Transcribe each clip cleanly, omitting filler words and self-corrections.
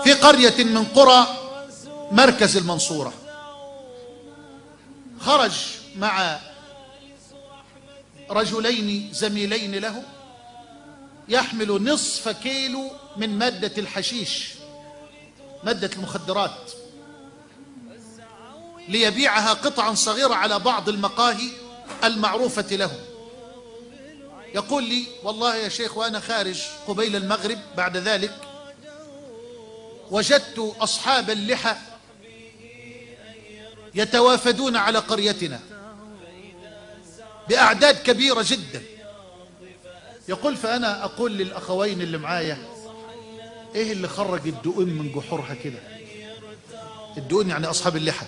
في قرية من قرى مركز المنصورة، خرج مع رجلين زميلين له يحمل نصف كيلو من مادة الحشيش، مادة المخدرات، ليبيعها قطعا صغيرة على بعض المقاهي المعروفة له. يقول لي: والله يا شيخ وأنا خارج قبيل المغرب بعد ذلك وجدت أصحاب اللحى يتوافدون على قريتنا بأعداد كبيرة جدا. يقول: فأنا أقول للأخوين اللي معايا: إيه اللي خرج الدقون من جحورها كده؟ الدقون يعني أصحاب اللحى.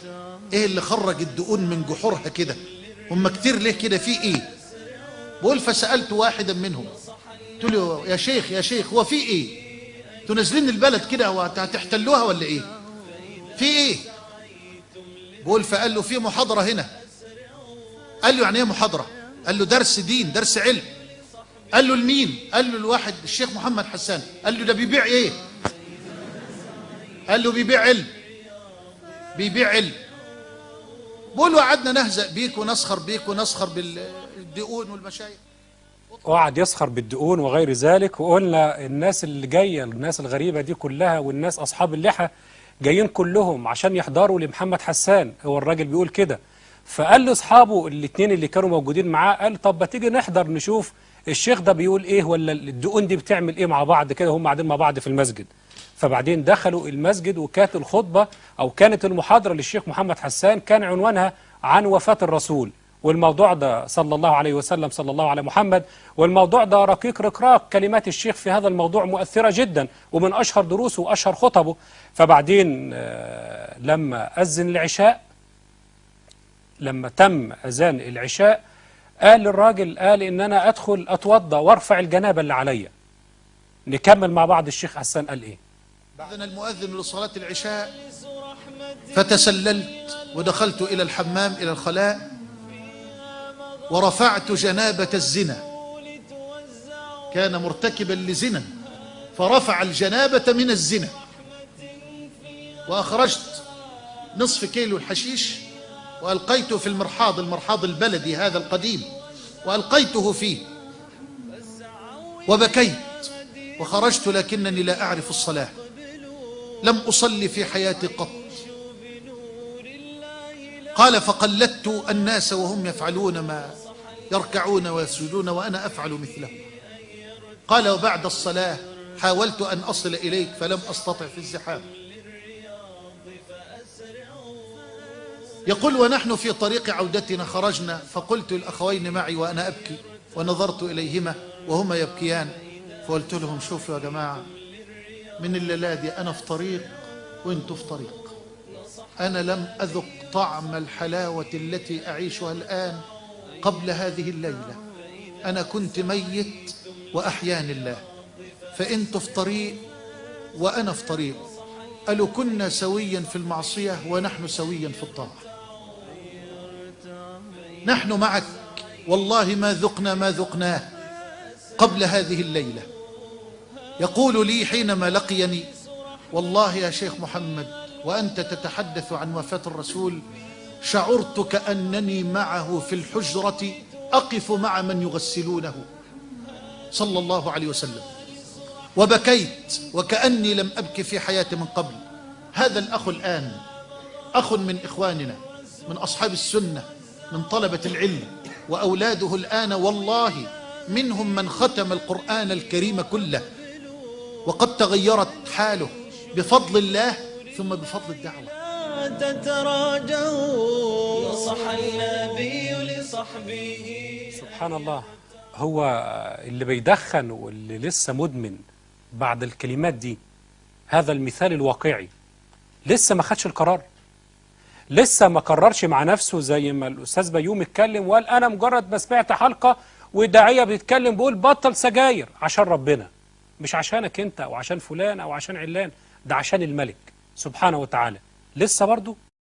إيه اللي خرج الدقون من جحورها كده؟ هم كتير ليه كده؟ في إيه؟ بقول: فسألت واحدا منهم قلت له: يا شيخ يا شيخ، هو في إيه؟ انتوا نازلين البلد كده وهتحتلوها ولا إيه؟ في إيه؟ بقول: فقال له: في محاضرة هنا. قال له: يعني إيه محاضرة؟ قال له: درس دين، درس علم. قال له: لمين؟ قال له: الواحد الشيخ محمد حسان. قال له: ده بيبيع إيه؟ قال له: بيبيع علم. بيبيع علم. بقول له: قعدنا نهزأ بيك ونسخر بيك ونسخر بالدقون والمشايخ. وقعد يسخر بالدقون وغير ذلك، وقلنا الناس اللي جايه، الناس الغريبه دي كلها والناس اصحاب اللحى جايين كلهم عشان يحضروا لمحمد حسان، هو الراجل بيقول كده. فقال لاصحابه الاثنين اللي كانوا موجودين معاه، قال: طب ما تيجي نحضر نشوف الشيخ ده بيقول ايه، ولا الدقون دي بتعمل ايه مع بعض كده، هم قاعدين مع بعض في المسجد. فبعدين دخلوا المسجد، وكانت الخطبه او كانت المحاضره للشيخ محمد حسان كان عنوانها عن وفاة الرسول، والموضوع ده صلى الله عليه وسلم، صلى الله على محمد. والموضوع ده رقيق رقراق، كلمات الشيخ في هذا الموضوع مؤثرة جدا ومن أشهر دروسه وأشهر خطبه. فبعدين لما أذن العشاء، لما تم أذان العشاء، قال للراجل، قال: إن أنا أدخل أتوضى وارفع الجنابة اللي عليا. نكمل مع بعض الشيخ حسان قال إيه. أذن المؤذن لصلاة العشاء فتسللت ودخلت إلى الحمام، إلى الخلاء، ورفعت جنابة الزنا. كان مرتكبا لزنا فرفع الجنابة من الزنا، وأخرجت نصف كيلو الحشيش وألقيته في المرحاض البلدي هذا القديم، وألقيته فيه وبكيت وخرجت، لكنني لا أعرف الصلاة، لم أصلي في حياتي قط. قال: فقلدت الناس وهم يفعلون ما يركعون ويسجدون وأنا أفعل مثله. قال: وبعد الصلاة حاولت أن أصل إليك فلم أستطع في الزحام. يقول: ونحن في طريق عودتنا خرجنا، فقلت للأخوين معي وأنا أبكي، ونظرت إليهما وهما يبكيان، فقلت لهم: شوفوا يا جماعة، من الليلة دي أنا في طريق وانتوا في طريق. أنا لم أذق طعم الحلاوة التي أعيشها الآن قبل هذه الليلة. أنا كنت ميت وأحياني الله، فأنتوا في طريق وأنا في طريق. قالوا: كنا سويا في المعصية ونحن سويا في الطاعة. نحن معك والله ما ذقنا ما ذقناه قبل هذه الليلة. يقول لي حينما لقيني: والله يا شيخ محمد وأنت تتحدث عن وفاة الرسول شعرت كأنني معه في الحجرة أقف مع من يغسلونه صلى الله عليه وسلم، وبكيت وكأني لم أبكي في حياتي من قبل. هذا الأخ الآن أخ من إخواننا، من أصحاب السنة، من طلبة العلم، وأولاده الآن والله منهم من ختم القرآن الكريم كله، وقد تغيرت حاله بفضل الله ثم بفضل الدعوة. تتراجعوا نصح النبي لصحبه. سبحان الله، هو اللي بيدخن واللي لسه مدمن بعد الكلمات دي، هذا المثال الواقعي، لسه ما خدش القرار، لسه ما قررش مع نفسه زي ما الأستاذ بيوم اتكلم وقال: أنا مجرد ما سمعت حلقة وداعية بيتكلم بيقول بطل سجاير، عشان ربنا، مش عشانك أنت أو عشان فلان أو عشان علان، ده عشان الملك سبحانه وتعالى. لسه برضه